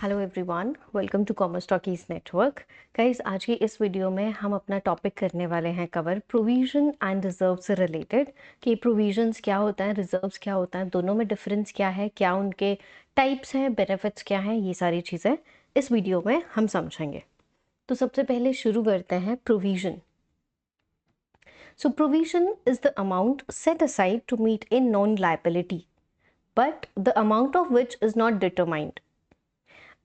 Hello everyone, welcome to commerce talkies network. Guys, आज की इस वीडियो में हम अपना टॉपिक करने वाले हैं कवर प्रोविजन एंड रिजर्व से रिलेटेड कि प्रोविजंस क्या होता है, रिजर्व्स क्या होता है, दोनों में डिफरेंस क्या है, क्या उनके टाइप्स हैं, बेनिफिट्स क्या हैं, ये सारी चीज़ें इस वीडियो में हम समझेंगे। तो सबसे पहले शुरू करते हैं provision. So provision is the amount set aside to meet a known liability but the amount of which is not determined.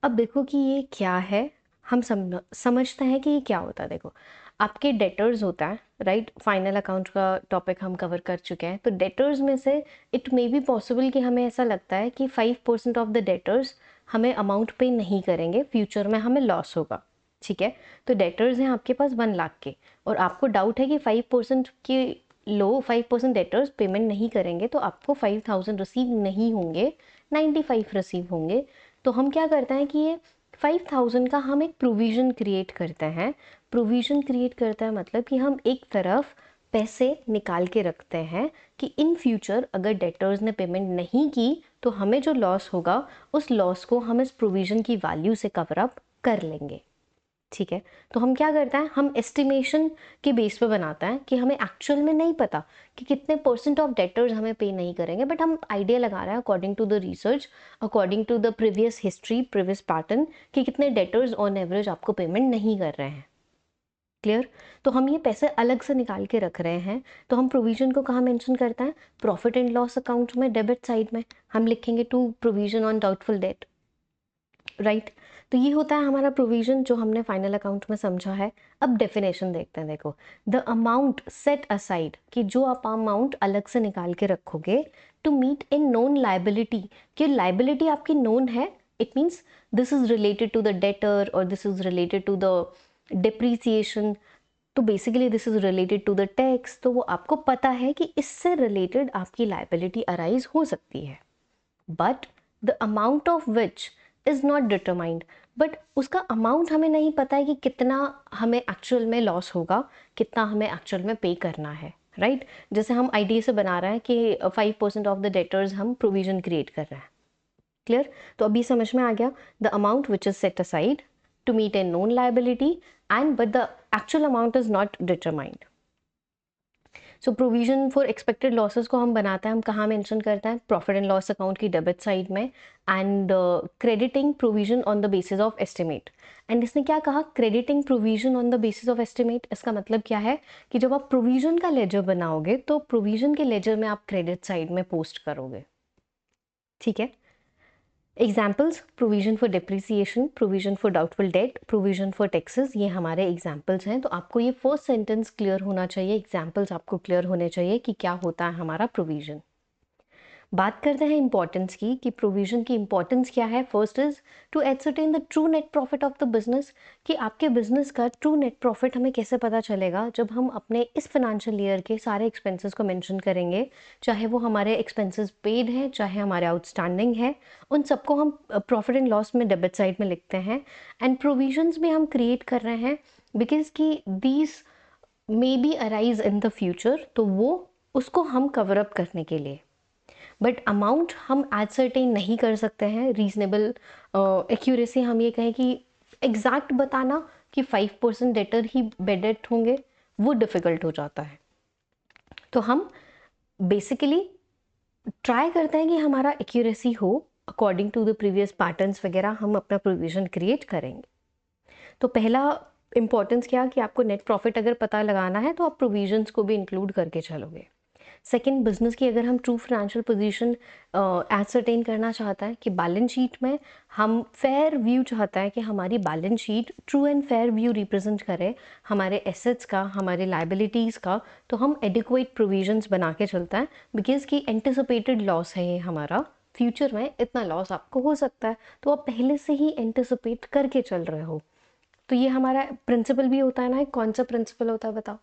अब देखो कि ये क्या है, हम समझते हैं कि ये क्या होता है। देखो, आपके डेटर्स होता है, राइट। फाइनल अकाउंट का टॉपिक हम कवर कर चुके हैं। तो डेटर्स में से इट मे बी पॉसिबल कि हमें ऐसा लगता है कि 5% ऑफ द डेटर्स हमें अमाउंट पे नहीं करेंगे, फ्यूचर में हमें लॉस होगा। ठीक है, तो डेटर्स हैं आपके पास 1 लाख के, और आपको डाउट है कि 5% के 5% डेटर्स पेमेंट नहीं करेंगे, तो आपको 5,000 रिसीव नहीं होंगे, 95 रिसीव होंगे। तो हम क्या करते हैं कि ये 5,000 का हम एक प्रोविज़न क्रिएट करते हैं। प्रोविज़न क्रिएट करता है मतलब कि हम एक तरफ पैसे निकाल के रखते हैं कि इन फ्यूचर अगर डेटर्स ने पेमेंट नहीं की तो हमें जो लॉस होगा उस लॉस को हम इस प्रोविज़न की वैल्यू से कवर अप कर लेंगे। ठीक है, तो हम क्या करते हैं, हम एस्टिमेशन के बेस पे बनाते हैं कि हमें एक्चुअल में नहीं पता कि कितने परसेंट ऑफ डेटर्स हमें पे नहीं करेंगे, बट हम आइडिया लगा रहे हैं according to the research, according to the previous history, previous pattern, कि कितने डेटर्स ऑन एवरेज आपको पेमेंट नहीं कर रहे हैं। क्लियर। तो हम ये पैसे अलग से निकाल के रख रहे हैं। तो हम प्रोविजन को कहाँ मेंशन करते हैं, प्रॉफिट एंड लॉस अकाउंट में, डेबिट साइड में हम लिखेंगे to provision on doubtful debt, right. तो ये होता है हमारा प्रोविजन जो हमने फाइनल अकाउंट में समझा है। अब डेफिनेशन देखते हैं। देखो, द अमाउंट सेट असाइड, कि जो आप अमाउंट अलग से निकाल के रखोगे to meet a known liability, कि लाइबिलिटी आपकी नोन है, it means this is related to the debtor और this is related to the depreciation, तो basically this is related to the tax. तो वो आपको पता है कि इससे रिलेटेड आपकी लाइबिलिटी अराइज हो सकती है, but the amount of which is not determined, but उसका अमाउंट हमें नहीं पता है कि कितना हमें एक्चुअल में लॉस होगा, कितना हमें एक्चुअल में पे करना है, राइट। जैसे हम आईडी से बना रहे हैं कि 5% ऑफ द डेटर्स हम प्रोविजन क्रिएट कर रहे हैं। क्लियर। तो अभी समझ में आ गया, the amount which is set aside to meet a known liability and but the actual amount is not determined. So provision for expected losses को हम बनाते हैं, हम कहाँ मेंशन करते हैं, प्रॉफिट एंड लॉस अकाउंट की डेबिट साइड में, and crediting provision on the basis of estimate. And इसने क्या कहा, crediting provision on the basis of estimate. इसका मतलब क्या है कि जब आप प्रोविजन का लेजर बनाओगे तो प्रोविजन के लेजर में आप क्रेडिट साइड में पोस्ट करोगे। ठीक है। Examples, provision for depreciation, provision for doubtful debt, provision for taxes, ये हमारे एग्जाम्पल्स हैं। तो आपको ये फर्स्ट सेंटेंस क्लियर होना चाहिए, एग्जाम्पल्स आपको क्लियर होने चाहिए कि क्या होता है हमारा प्रोविजन। बात करते हैं इंपॉर्टेंस की, कि प्रोविजन की इंपॉर्टेंस क्या है। First is to ascertain the true net profit of the business, कि आपके बिजनेस का ट्रू नेट प्रॉफिट हमें कैसे पता चलेगा, जब हम अपने इस फाइनेंशियल ईयर के सारे एक्सपेंसेस को मेंशन करेंगे, चाहे वो हमारे एक्सपेंसेस पेड हैं चाहे हमारे आउटस्टैंडिंग है, उन सबको हम प्रॉफिट एंड लॉस में डेबिट साइड में लिखते हैं। एंड प्रोविजंस भी हम क्रिएट कर रहे हैं बिकॉज की these may be arise in the future, तो वो उसको हम कवर अप करने के लिए। बट अमाउंट हम एज सर्टेन नहीं कर सकते हैं, रीजनेबल एक्यूरेसी हम ये कहें कि एग्जैक्ट बताना कि 5% डेटर ही बेडेट होंगे, वो डिफ़िकल्ट हो जाता है। तो हम बेसिकली ट्राई करते हैं कि हमारा एक्यूरेसी हो, according to the previous patterns वगैरह हम अपना प्रोविजन क्रिएट करेंगे। तो पहला इंपॉर्टेंस क्या कि आपको नेट प्रॉफिट अगर पता लगाना है तो आप प्रोविजंस को भी इंक्लूड करके चलोगे। सेकंड, बिजनेस की अगर हम ट्रू फाइनेंशियल पोजीशन एसरटेन करना चाहता है कि बैलेंस शीट में हम फेयर व्यू चाहता है कि हमारी balance sheet true and fair view represent करे हमारे एसेट्स का, हमारे लाइबिलिटीज़ का, तो हम एडिक्वेट प्रोविजंस बना के चलता है बिकॉज कि एंटिसिपेटेड लॉस है ये हमारा, फ्यूचर में इतना लॉस आपको हो सकता है, तो आप पहले से ही एंटिसिपेट करके चल रहे हो। तो ये हमारा प्रिंसिपल भी होता है ना, कौन सा प्रिंसिपल होता है बताओ,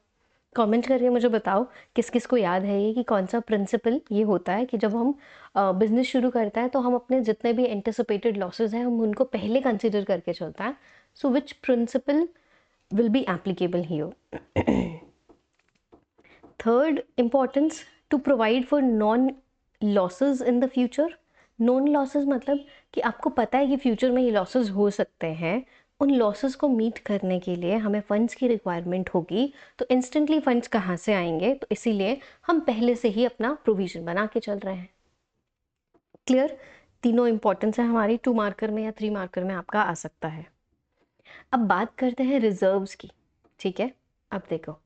कमेंट करके मुझे बताओ किस किस को याद है ये कि कौन सा प्रिंसिपल ये होता है कि जब हम बिजनेस शुरू करता है तो हम अपने जितने भी एंटिसिपेटेड लॉसेस हैं हम उनको पहले कंसिडर करके चलता है। So which principle will be applicable here. Third importance, to provide for known losses in the future, known losses मतलब कि आपको पता है कि फ्यूचर में ये लॉसेस हो सकते हैं, उन लॉसेस को मीट करने के लिए हमें फंड्स की रिक्वायरमेंट होगी, तो इंस्टेंटली फंड्स कहाँ से आएंगे, तो इसीलिए हम पहले से ही अपना प्रोविजन बना के चल रहे हैं। क्लियर? तीनों इंपॉर्टेंस है हमारी, 2 मार्कर में या 3 मार्कर में आपका आ सकता है। अब बात करते हैं रिजर्व्स की, ठीक है। अब देखो,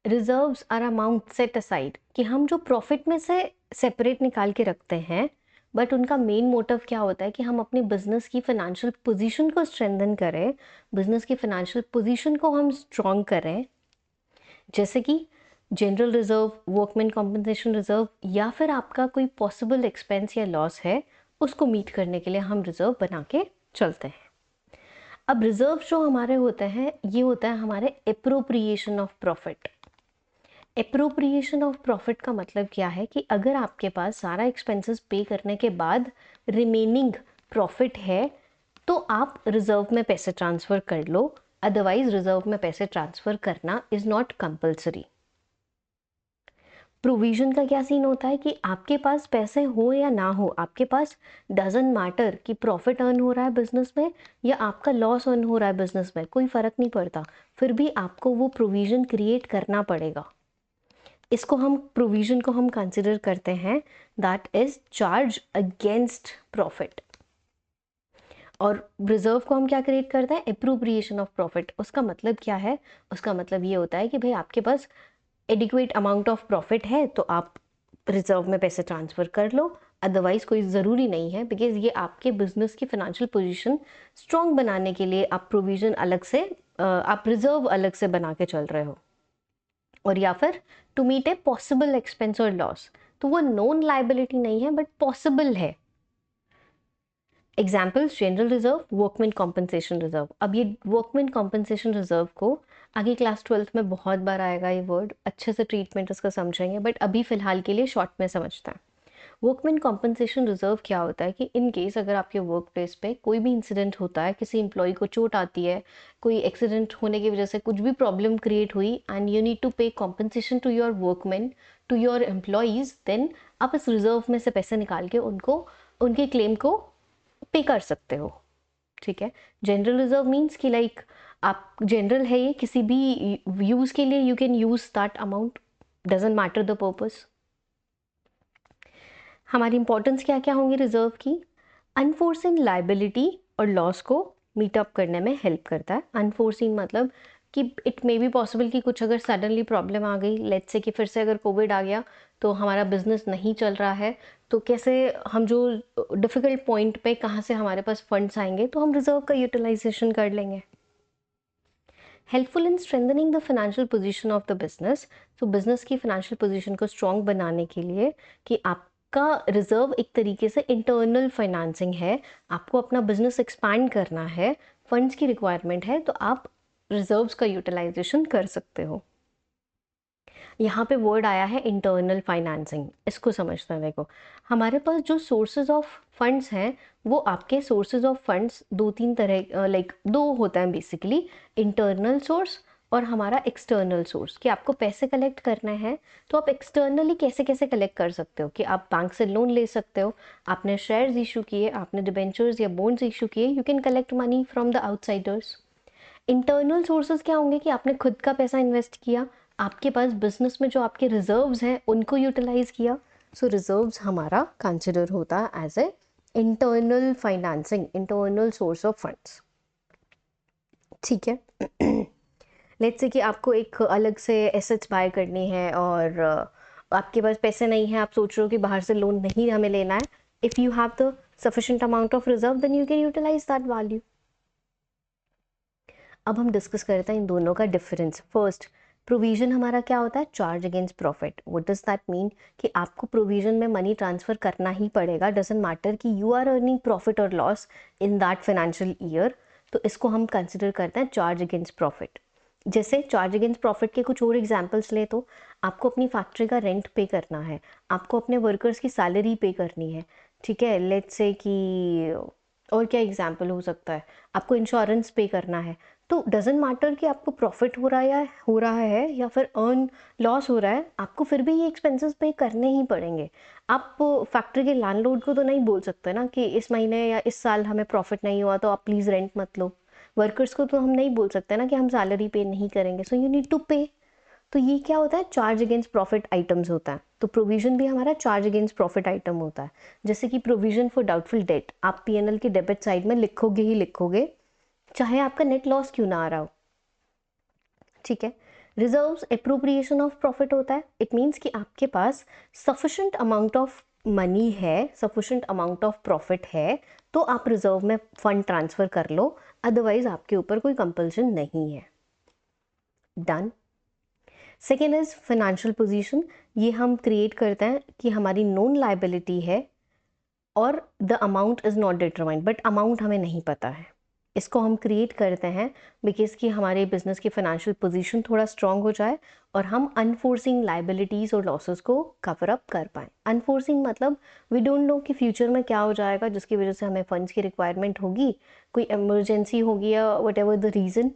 reserves are amount set aside, कि हम जो प्रॉफिट में से सेपरेट निकाल के रखते हैं, बट उनका मेन मोटिव क्या होता है कि हम अपनी बिजनेस की फाइनेंशियल पोजीशन को स्ट्रेंथन करें, बिजनेस की फाइनेंशियल पोजीशन को हम स्ट्रॉन्ग करें। जैसे कि general reserve, workman compensation reserve, या फिर आपका कोई पॉसिबल एक्सपेंस या लॉस है, उसको मीट करने के लिए हम रिजर्व बना के चलते हैं। अब रिजर्व जो हमारे होते हैं, ये होता है हमारे appropriation of profit. Appropriation of profit का मतलब क्या है कि अगर आपके पास सारा एक्सपेंसेस पे करने के बाद रिमेनिंग प्रॉफिट है, तो आप रिजर्व में पैसे ट्रांसफ़र कर लो, अदरवाइज रिजर्व में पैसे ट्रांसफ़र करना इज़ नॉट कंपल्सरी। प्रोविजन का क्या सीन होता है कि आपके पास पैसे हो या ना हो, आपके पास डजंट मैटर कि प्रॉफिट अर्न हो रहा है बिजनेस में या आपका लॉस अर्न हो रहा है बिजनेस में, कोई फ़र्क नहीं पड़ता, फिर भी आपको वो प्रोविजन क्रिएट करना पड़ेगा। इसको हम प्रोविजन को हम कंसिडर करते हैं that is charge against profit. और रिजर्व को हम क्या क्रिएट करते हैं, एप्रोप्रिएशन ऑफ प्रॉफिट। उसका मतलब क्या है, उसका मतलब ये होता है कि भाई आपके पास एडिक्वेट अमाउंट ऑफ प्रॉफिट है तो आप रिजर्व में पैसे ट्रांसफ़र कर लो, अदरवाइज कोई ज़रूरी नहीं है, बिकॉज ये आपके बिजनेस की फाइनेंशियल पोजीशन स्ट्रॉन्ग बनाने के लिए आप प्रोविजन अलग से आप रिजर्व अलग से बना के चल रहे हो। और या फिर to meet a possible expense और लॉस, तो वो नोन लाइबिलिटी नहीं है बट पॉसिबल है। Examples, general reserve, workman compensation reserve. अब ये वर्कमैन कॉम्पनसेशन रिजर्व को आगे क्लास 12th में बहुत बार आएगा, ये वर्ड अच्छे से ट्रीटमेंट इसका समझेंगे, बट अभी फिलहाल के लिए शॉर्ट में समझते हैं। वर्कमैन कॉम्पनसेशन रिजर्व क्या होता है कि इन केस अगर आपके वर्क प्लेस पे कोई भी इंसिडेंट होता है, किसी एम्प्लॉय को चोट आती है, कोई एक्सीडेंट होने की वजह से कुछ भी प्रॉब्लम क्रिएट हुई and you need to pay compensation to your workman, to your employees, then आप इस रिजर्व में से पैसे निकाल के उनको उनके क्लेम को पे कर सकते हो, ठीक है। जनरल रिजर्व मीन्स कि लाइक आप जनरल है, ये किसी भी यूज़ के लिए you can use that amount, doesn't matter the purpose. हमारी इंपॉर्टेंस क्या क्या होंगी रिजर्व की, अनफोर्सिन लाइबिलिटी और लॉस को मीटअप करने में हेल्प करता है। अनफोर्सिन मतलब कि इट मे बी पॉसिबल कि कुछ अगर सडनली प्रॉब्लम आ गई, लेट्स से कि फिर से अगर कोविड आ गया तो हमारा बिजनेस नहीं चल रहा है, तो कैसे हम जो डिफ़िकल्ट पॉइंट पे कहाँ से हमारे पास फंड्स आएंगे, तो हम रिजर्व का यूटिलाइजेशन कर लेंगे। Helpful in strengthening the financial position of the business, तो बिजनेस की फाइनेंशियल पोजीशन को स्ट्रॉन्ग बनाने के लिए कि आपका रिजर्व एक तरीके से इंटरनल फाइनेंसिंग है, आपको अपना बिजनेस एक्सपैंड करना है, फंड्स की रिक्वायरमेंट है, तो आप रिजर्व्स का यूटिलाइजेशन कर सकते हो। यहाँ पे वर्ड आया है इंटरनल फाइनेंसिंग, इसको समझना है। देखो, हमारे पास जो सोर्सेज ऑफ फंड्स हैं, वो आपके सोर्सेज ऑफ फंड्स दो तीन तरह लाइक दो होता है बेसिकली, इंटरनल सोर्स और हमारा एक्सटर्नल सोर्स। कि आपको पैसे कलेक्ट करने हैं तो आप एक्सटर्नली कैसे कैसे कलेक्ट कर सकते हो, कि आप बैंक से लोन ले सकते हो, आपने शेयर्स इशू किए, आपने डिबेंचर्स या बॉन्ड्स इशू किए, you can collect money from the outsiders. Internal sources क्या होंगे कि आपने खुद का पैसा इन्वेस्ट किया, आपके पास बिजनेस में जो आपके रिजर्व्स हैं उनको यूटिलाइज किया। सो रिजर्व्स हमारा कंसिडर होता है as a internal financing, internal source of funds, ठीक है। लेट्स से कि आपको एक अलग से एसेट्स बाय करनी है और आपके पास पैसे नहीं है, आप सोच रहे हो कि बाहर से लोन नहीं हमें लेना है, if you have the sufficient amount of reserve then you can utilise that value. अब हम डिस्कस करते हैं इन दोनों का डिफरेंस। फर्स्ट, प्रोविजन हमारा क्या होता है, charge against profit. What does that mean कि आपको प्रोविजन में मनी ट्रांसफ़र करना ही पड़ेगा, डजंट मैटर कि यू आर अर्निंग प्रॉफिट और loss in that financial year, तो इसको हम कंसिडर करते हैं चार्ज अगेंस्ट प्रॉफिट। जैसे चार्ज अगेंस्ट प्रॉफिट के कुछ और एग्जांपल्स ले, तो आपको अपनी फैक्ट्री का रेंट पे करना है, आपको अपने वर्कर्स की सैलरी पे करनी है, ठीक है। लेट्स से कि और क्या एग्जांपल हो सकता है, आपको इंश्योरेंस पे करना है, तो डजेंट मैटर कि आपको प्रॉफिट हो रहा है या फिर अर्न लॉस हो रहा है, आपको फिर भी ये एक्सपेंसेस पे करने ही पड़ेंगे। आप फैक्ट्री के लैंडलॉर्ड को तो नहीं बोल सकते ना कि इस महीने या इस साल हमें प्रॉफिट नहीं हुआ तो आप प्लीज़ रेंट मत लो। वर्कर्स को तो हम नहीं बोल सकते ना कि हम सैलरी पे नहीं करेंगे, सो यू नीड टू पे। तो ये क्या होता है, चार्ज अगेंस्ट प्रॉफिट आइटम्स होता है। तो प्रोविजन भी हमारा चार्ज अगेंस्ट प्रॉफिट आइटम होता है। जैसे कि प्रोविजन फॉर डाउटफुल डेट, आप पीएनएल के डेबिट साइड में लिखोगे ही लिखोगे, चाहे आपका नेट लॉस क्यों ना आ रहा हो। ठीक है। रिजर्व्स एप्रोप्रिएशन ऑफ प्रॉफिट होता है। इट मीन्स कि आपके पास सफिशिएंट अमाउंट ऑफ मनी है, सफिशिएंट अमाउंट ऑफ प्रॉफिट है, तो आप रिजर्व में फंड ट्रांसफर कर लो, अदरवाइज आपके ऊपर कोई कंपल्शन नहीं है। Done. Second is financial position. ये हम क्रिएट करते हैं कि हमारी नोन लाइबिलिटी है और the amount is not determined, but amount हमें नहीं पता है। इसको हम क्रिएट करते हैं बिकॉज कि हमारे बिजनेस की फाइनेंशियल पोजीशन थोड़ा स्ट्रांग हो जाए और हम अनफोर्सिंग लाइबिलिटीज और लॉसेस को कवर अप कर पाएँ। अनफोर्सिंग मतलब वी डोंट नो कि फ्यूचर में क्या हो जाएगा जिसकी वजह से हमें फंड्स की रिक्वायरमेंट होगी, कोई इमरजेंसी होगी या वट एवर द रीज़न,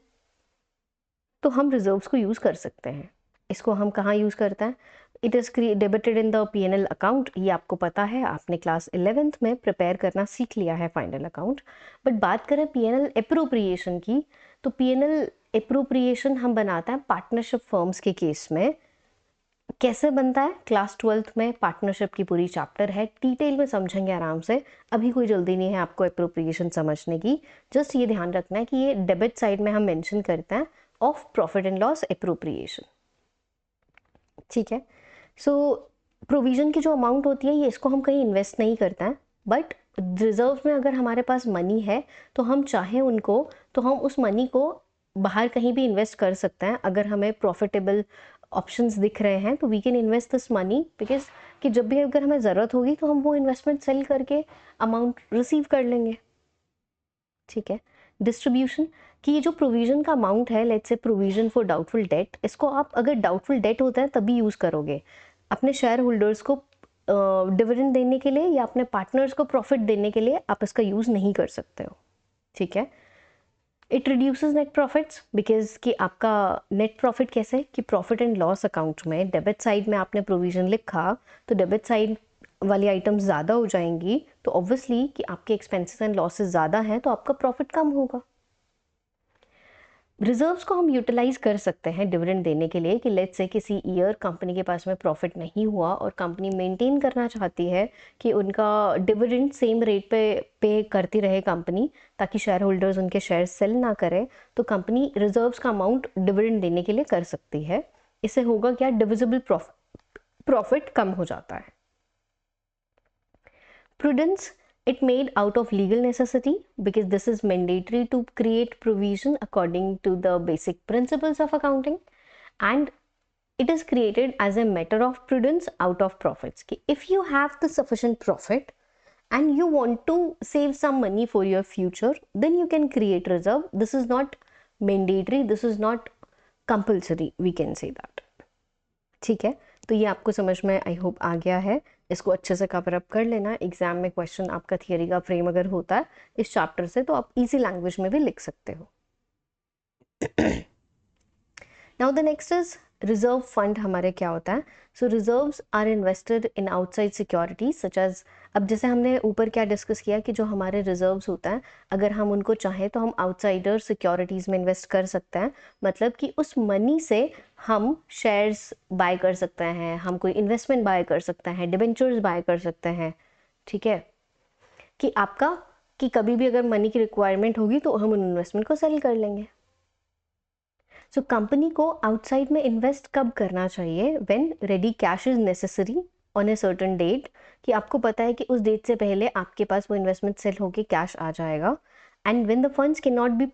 तो हम रिजर्व्स को यूज़ कर सकते हैं। इसको हम कहाँ यूज़ करते हैं, it is debited in the PNL account. ये आपको पता है, आपने क्लास 11th में प्रिपेयर करना सीख लिया है फाइनल अकाउंट। बट बात करें पीएनएल एप्रोप्रिएशन की, तो पीएनएल एप्रोप्रिएशन हम बनाते हैं पार्टनरशिप फर्म्स के केस में। कैसे बनता है, क्लास 12th में पार्टनरशिप की पूरी चैप्टर है, डिटेल में समझेंगे आराम से। अभी कोई जल्दी नहीं है आपको एप्रोप्रिएशन समझने की। जस्ट ये ध्यान रखना है कि ये डेबिट साइड में हम मेंशन करते हैं of profit and loss appropriation. ठीक है। सो प्रोविजन की जो अमाउंट होती है, ये इसको हम कहीं इन्वेस्ट नहीं करते हैं, बट रिजर्व में अगर हमारे पास मनी है तो हम चाहें उनको, तो हम उस मनी को बाहर कहीं भी इन्वेस्ट कर सकते हैं। अगर हमें प्रॉफिटेबल ऑप्शंस दिख रहे हैं तो we can invest this money, because कि जब भी अगर हमें ज़रूरत होगी तो हम वो इन्वेस्टमेंट सेल करके अमाउंट रिसीव कर लेंगे। ठीक है। डिस्ट्रीब्यूशन कि ये जो प्रोविजन का अमाउंट है, let's say provision for doubtful debt, इसको आप अगर डाउटफुल डेट होता है तभी यूज़ करोगे, अपने शेयर होल्डर्स को डिविडेंड देने के लिए या अपने पार्टनर्स को प्रॉफिट देने के लिए आप इसका यूज़ नहीं कर सकते हो। ठीक है। It reduces net profits, because कि आपका नेट प्रॉफिट कैसे, कि प्रॉफिट एंड लॉस अकाउंट में डेबिट साइड में आपने प्रोविजन लिखा तो डेबिट साइड वाली आइटम्स ज़्यादा हो जाएंगी, तो ऑब्वियसली कि आपके एक्सपेंसेस एंड लॉसेस ज़्यादा हैं तो आपका प्रॉफिट कम होगा। रिजर्व्स को हम यूटिलाइज कर सकते हैं डिविडेंड देने के लिए, कि लेट्स से किसी ईयर कंपनी के पास में प्रॉफिट नहीं हुआ और कंपनी मेंटेन करना चाहती है कि उनका डिविडेंड सेम रेट पे करती रहे कंपनी, ताकि शेयर होल्डर्स उनके शेयर सेल ना करें, तो कंपनी रिजर्व्स का अमाउंट डिविडेंड देने के लिए कर सकती है। इससे होगा क्या, डिविजिबल प्रॉफिट कम हो जाता है। Prudence, it made out of legal necessity because this is mandatory to create provision according to the basic principles of accounting, and it is created as a matter of prudence out of profits. If you have the sufficient profit and you want to save some money for your future, then you can create reserve. This is not mandatory, this is not compulsory, we can say that. ठीक है। तो ये आपको समझ में I hope आ गया है। इसको अच्छे से कवर अप कर लेना। एग्जाम में क्वेश्चन आपका थियरी का फ्रेम अगर होता है इस चैप्टर से, तो आप इजी लैंग्वेज में भी लिख सकते हो। Now the next is reserve fund. हमारे क्या होता है, so reserves are invested in outside securities such as, अब जैसे हमने ऊपर क्या डिस्कस किया कि जो हमारे रिजर्व्स होता है अगर हम उनको चाहें तो हम आउटसाइडर सिक्योरिटीज़ में इन्वेस्ट कर सकते हैं। मतलब कि उस मनी से हम शेयर्स बाय कर सकते हैं, हम कोई इन्वेस्टमेंट बाय कर सकते हैं, डिबेंचर्स बाय कर सकते हैं। ठीक है, कि आपका कि कभी भी अगर मनी की रिक्वायरमेंट होगी तो हम उन इन्वेस्टमेंट को सेल कर लेंगे। सो कंपनी को आउटसाइड में इन्वेस्ट कब करना चाहिए, when ready cash is necessary on a certain date, कि आपको पता है कि उस डेट से पहले आपके पास वो इन्वेस्टमेंट सेल होकर कैश आ जाएगा, and when the funds can not be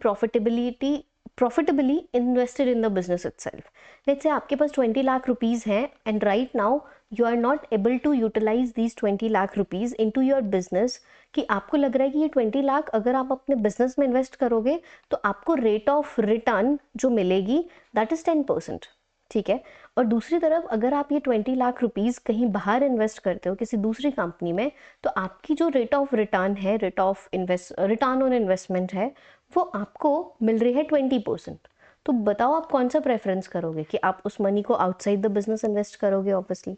profitably invested in the business itself. Let's say आपके पास 20 लाख रुपीज़ हैं and right now you are not able to utilise these 20 lakh rupees in to your business, कि आपको लग रहा है कि ये 20 लाख अगर आप अपने बिजनेस में इन्वेस्ट करोगे तो आपको रेट ऑफ रिटर्न जो मिलेगी दैट इज 10%। ठीक है। और दूसरी तरफ अगर आप ये 20 लाख रुपीस कहीं बाहर इन्वेस्ट करते हो किसी दूसरी कंपनी में, तो आपकी जो रेट ऑफ रिटर्न है, रिटर्न ऑन इन्वेस्टमेंट है, वो आपको मिल रही है 20%। तो बताओ आप कौन सा प्रेफरेंस करोगे, कि आप उस मनी को आउटसाइड द बिजनेस इन्वेस्ट करोगे ऑब्वियसली।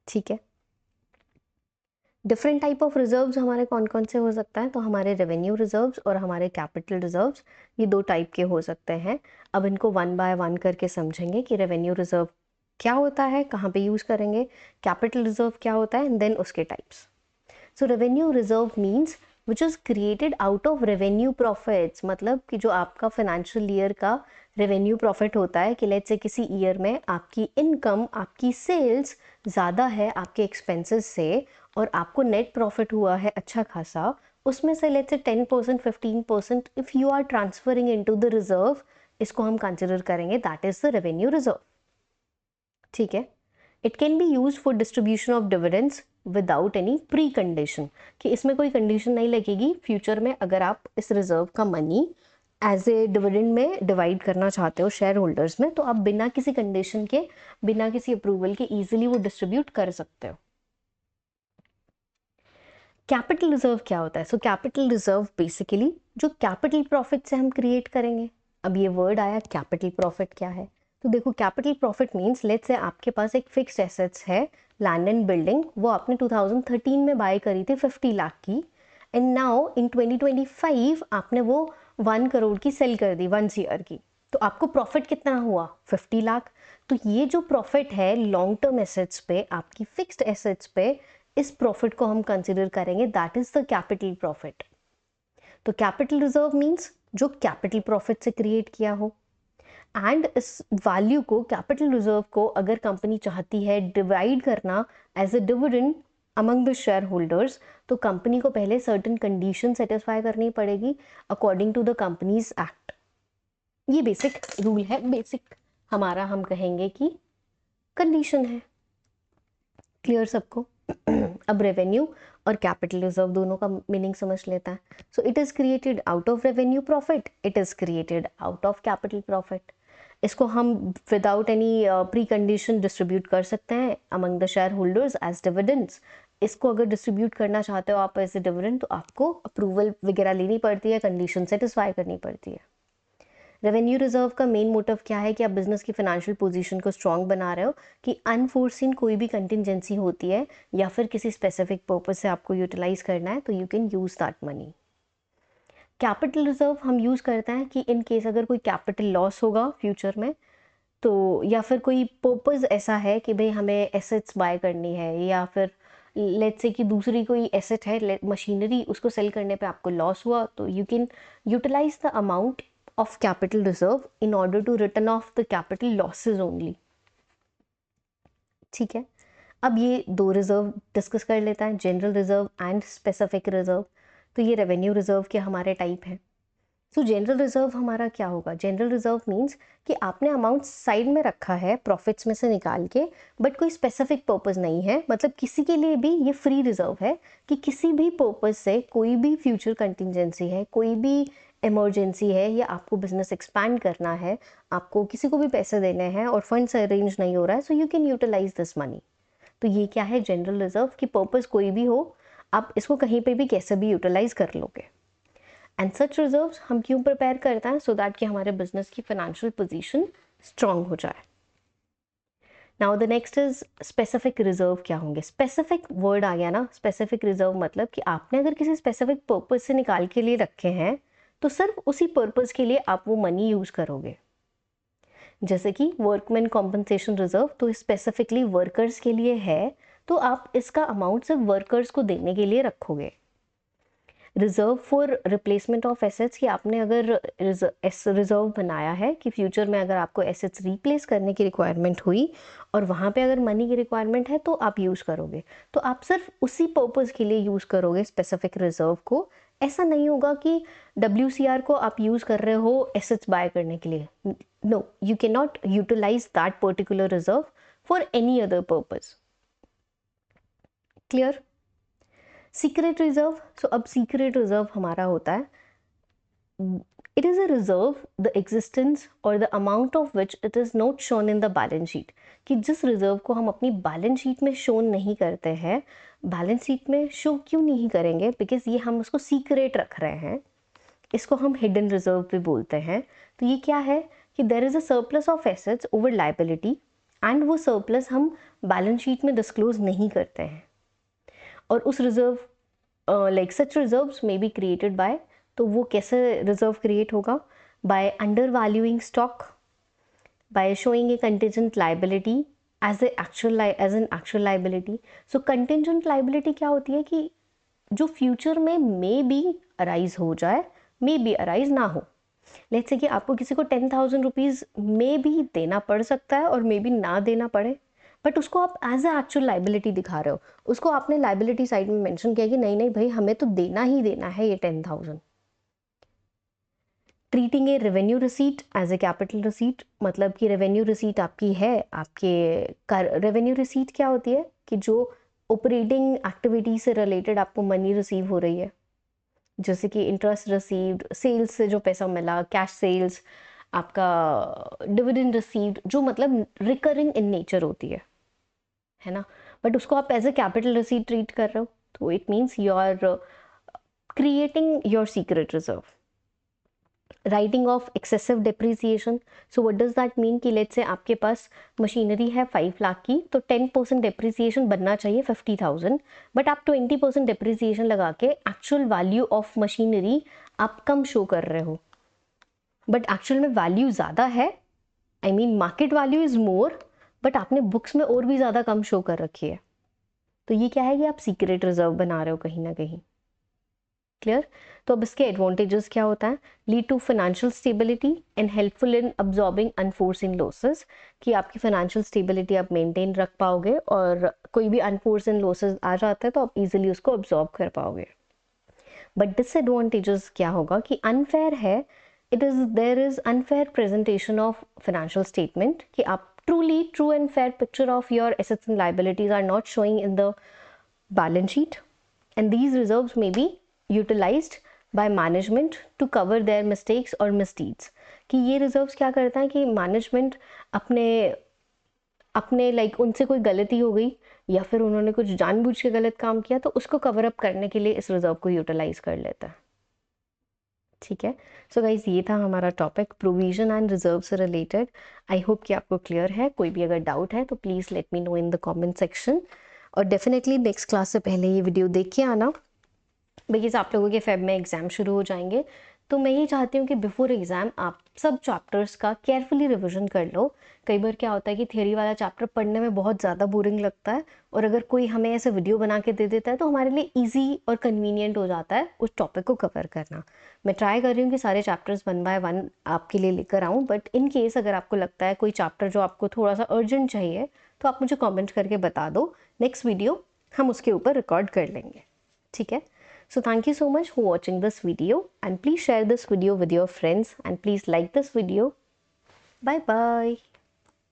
ठीक है। डिफरेंट टाइप ऑफ रिजर्व्स हमारे कौन कौन से हो सकता है, तो हमारे रेवेन्यू रिजर्व्स और हमारे कैपिटल रिजर्व्स, ये दो टाइप के हो सकते हैं। अब इनको वन बाय वन करके समझेंगे कि रेवेन्यू रिजर्व क्या होता है, कहाँ पे यूज़ करेंगे, कैपिटल रिजर्व क्या होता है, एंड देन उसके types. So revenue reserve means which is created out of revenue profits, मतलब कि जो आपका फाइनेंशियल ईयर का रेवेन्यू प्रॉफिट होता है, कि लेट्स से किसी ईयर में आपकी इनकम, आपकी सेल्स ज़्यादा है आपके एक्सपेंसेस से, और आपको नेट प्रॉफिट हुआ है अच्छा खासा, उसमें से let's say 10% 15% if you are transferring into the reserve, इसको हम कंसिडर करेंगे that is the revenue reserve. ठीक है। It can be use for distribution of dividends without any pre condition, कि इसमें कोई कंडीशन नहीं लगेगी फ्यूचर में अगर आप इस रिजर्व का मनी एज ए डिविडेंड में डिवाइड करना चाहते हो शेयर होल्डर्स में, तो आप बिना किसी कंडीशन के, बिना किसी अप्रूवल के इजीली वो डिस्ट्रीब्यूट कर सकते हो। कैपिटल रिजर्व क्या होता है? सो कैपिटल रिजर्व बेसिकली जो कैपिटल प्रॉफिट से हम क्रिएट करेंगे। अब ये वर्ड आया कैपिटल प्रॉफिट क्या है, तो देखो capital profit means let's say आपके पास एक फिक्स्ड एसेट्स है, लैंड एंड बिल्डिंग, वो आपने 2013 में बाय करी थी 50 लाख की, एंड नाउ इन 2025 आपने वो 1 करोड़ की सेल कर दी 1 ईयर की, तो आपको प्रॉफिट कितना हुआ? 50 लाख। तो ये जो प्रॉफिट है लॉन्ग टर्म एसेट्स पे, आपकी फिक्स्ड एसेट्स पे, इस प्रॉफिट को हम कंसिडर करेंगे that is the capital profit. तो कैपिटल रिजर्व मींस जो कैपिटल प्रॉफिट से क्रिएट किया हो, एंड इस वैल्यू को, कैपिटल रिजर्व को अगर कंपनी चाहती है डिवाइड करना as a dividend among the share holders, तो कंपनी को पहले सर्टेन कंडीशन सेटिस्फाई करनी पड़ेगी according to the companies act. ये बेसिक रूल है, बेसिक हमारा हम कहेंगे कि कंडीशन है। क्लियर सबको? अब रेवेन्यू और कैपिटल रिजर्व दोनों का मीनिंग समझ लेता है। So it is created out of revenue profit, it is created out of capital profit. इसको हम without any pre condition distribute कर सकते हैं among the share holders as dividends. इसको अगर डिस्ट्रीब्यूट करना चाहते हो आप एज ए डिविडेंड, तो आपको अप्रूवल वगैरह लेनी पड़ती है, कंडीशन सेटिस्फाई करनी पड़ती है। रेवेन्यू रिजर्व का मेन मोटिव क्या है, कि आप बिजनेस की फाइनेंशियल पोजीशन को स्ट्रांग बना रहे हो, कि अनफोर्सिन कोई भी कंटिजेंसी होती है या फिर किसी स्पेसिफिक पर्पज से आपको यूटिलाइज करना है, तो you can use that money. Capital reserve हम यूज करते हैं कि इन केस अगर कोई कैपिटल लॉस होगा फ्यूचर में, तो या फिर कोई पर्पज ऐसा है कि भाई हमें एसेट्स बाय करनी है, या फिर लेट्स से कि दूसरी कोई एसेट है मशीनरी, उसको सेल करने पे आपको लॉस हुआ, तो you can utilise the amount of capital reserve in order to return off the capital losses only। ठीक है। अब ये दो रिजर्व डिस्कस कर लेता है, general reserve and specific reserve. तो ये रेवेन्यू रिजर्व के हमारे टाइप हैं। सो जनरल रिजर्व हमारा क्या होगा? जनरल रिजर्व मीन्स कि आपने अमाउंट साइड में रखा है प्रॉफिट्स में से निकाल के, बट कोई स्पेसिफिक पर्पस नहीं है, मतलब किसी के लिए भी ये फ्री रिजर्व है, कि किसी भी पर्पस से कोई भी फ्यूचर कंटिजेंसी है, कोई भी इमरजेंसी है, या आपको बिजनेस एक्सपैंड करना है, आपको किसी को भी पैसे देने हैं और फंड्स अरेंज नहीं हो रहा है, so you can utilise this money. तो ये क्या है? जनरल रिजर्व की पर्पस कोई भी हो, आप इसको कहीं पे भी कैसे भी यूटिलाइज कर लोगे। एंड सच रिजर्व्स हम क्यों प्रिपेयर करते हैं? सो दैट कि हमारे बिजनेस की फाइनेंशियल पोजीशन स्ट्रांग हो जाए। Now the next is specific reserve. क्या होंगे? स्पेसिफिक वर्ड आ गया ना, स्पेसिफिक रिजर्व मतलब कि आपने अगर किसी स्पेसिफिक पर्पज से निकाल के लिए रखे हैं, तो सिर्फ उसी पर्पज के लिए आप वो मनी यूज करोगे। जैसे कि वर्कमैन कॉम्पनसेशन रिजर्व, तो स्पेसिफिकली वर्कर्स के लिए है, तो आप इसका अमाउंट सिर्फ वर्कर्स को देने के लिए रखोगे। Reserve for replacement of assets, कि आपने अगर रिजर्व बनाया है कि फ्यूचर में अगर आपको एसेट्स रिप्लेस करने की रिक्वायरमेंट हुई और वहाँ पे अगर मनी की रिक्वायरमेंट है, तो आप यूज़ करोगे, तो आप सिर्फ उसी पर्पज़ के लिए यूज़ करोगे स्पेसिफिक रिजर्व को। ऐसा नहीं होगा कि WCR को आप यूज़ कर रहे हो एसेट्स बाय करने के लिए। No, you can not utilize that particular reserve for any other purpose. Clear? Secret reserve. So अब सीक्रेट रिजर्व हमारा होता है It is a reserve, the existence or the amount of which it is not shown in the balance sheet. कि जिस reserve को हम अपनी balance sheet में शो नहीं करते हैं, बैलेंस शीट में शो क्यों नहीं करेंगे? बिकॉज ये हम उसको सीक्रेट रख रहे हैं, इसको हम हिडन रिजर्व भी बोलते हैं। तो ये क्या है कि there is a surplus of assets over liability and वो सरप्लस हम बैलेंस शीट में डिस्क्लोज नहीं करते हैं। और उस reserve like such reserves may be created by, तो वो कैसे रिजर्व क्रिएट होगा? By under valuing stock, by showing a contingent liability as an actual liability. So contingent liability क्या होती है कि जो फ्यूचर में मे बी अराइज हो जाए, मे बी अराइज ना हो। लेट्स से कि आपको किसी को 10,000 रुपीज़ मे बी देना पड़ सकता है और मे बी ना देना पड़े, बट उसको आप एज ए एक्चुअल लाइबिलिटी दिखा रहे हो, उसको आपने लाइबिलिटी साइड में मेंशन किया कि नहीं नहीं भाई हमें तो देना ही देना है ये 10,000। Treating a revenue receipt as a capital receipt, मतलब कि रेवेन्यू रिसीट आपकी है, आपके रेवेन्यू रिसीट क्या होती है कि जो ऑपरेटिंग एक्टिविटी से रिलेटेड आपको मनी रिसीव हो रही है, जैसे कि इंटरेस्ट रिसीव्ड, सेल्स से जो पैसा मिला, कैश सेल्स, आपका डिविडेंड रिसीव्ड, जो मतलब रिकरिंग इन नेचर होती है ना, बट उसको आप as a capital receipt treat कर रहे हो, तो it means you are creating your secret reserve. Writing off excessive depreciation, so what does that mean कि लेट्स से आपके पास मशीनरी है 5 लाख की, तो 10% डिप्रिसिएशन बनना चाहिए 50,000, बट आप 20% डिप्रिसिएशन लगा के एक्चुअल वैल्यू ऑफ मशीनरी आप कम शो कर रहे हो, बट एक्चुअल में वैल्यू ज़्यादा है, I mean market value is more, but आपने बुक्स में और भी ज़्यादा कम शो कर रखी है। तो ये क्या है कि आप सीक्रेट रिजर्व बना रहे हो कहीं ना कहीं। क्लियर? तो अब इसके एडवांटेजेस क्या होता है? Lead to financial stability and helpful in absorbing unforeseen losses, कि आपकी फाइनेंशियल स्टेबिलिटी आप मेंटेन रख पाओगे और कोई भी अनफोर्सिन लॉसेस आ जाता है तो आप इजीली उसको अब्जॉर्ब कर पाओगे। बट डिसएडवांटेजेस क्या होगा कि अनफेयर है, there is unfair presentation of financial statement, कि आप true and fair picture of your assets and liabilities are not showing in the balance sheet, and these reserves may be utilized by management to cover their mistakes or misdeeds। कि ये reserves क्या करता है कि management अपने अपने like उनसे कोई गलती हो गई या फिर उन्होंने कुछ जानबूझ के गलत काम किया तो उसको कवर अप करने के लिए इस रिजर्व को यूटिलाइज कर लेता है। ठीक है, सो गाइज ये था हमारा टॉपिक प्रोविजन एंड रिजर्व से रिलेटेड। आई होप कि आपको क्लियर है। कोई भी अगर डाउट है तो please let me know in the comment section, और डेफिनेटली नेक्स्ट क्लास से पहले ये वीडियो देख के आना, बिकॉज आप लोगों के फेब में एग्ज़ाम शुरू हो जाएंगे। तो मैं ये चाहती हूँ कि बिफोर एग्ज़ाम आप सब चैप्टर्स का केयरफुली रिवीजन कर लो। कई बार क्या होता है कि थियरी वाला चैप्टर पढ़ने में बहुत ज़्यादा बोरिंग लगता है, और अगर कोई हमें ऐसे वीडियो बना के दे देता है तो हमारे लिए ईजी और कन्वीनियंट हो जाता है उस टॉपिक को कवर करना। मैं ट्राई कर रही हूँ कि सारे चैप्टर्स 1 बाय 1 आपके लिए लेकर आऊँ, बट इन केस अगर आपको लगता है कोई चैप्टर जो आपको थोड़ा सा अर्जेंट चाहिए तो आप मुझे कॉमेंट करके बता दो, नेक्स्ट वीडियो हम उसके ऊपर रिकॉर्ड कर लेंगे। ठीक है, so thank you so much for watching this video, and please share this video with your friends, and please like this video. Bye bye.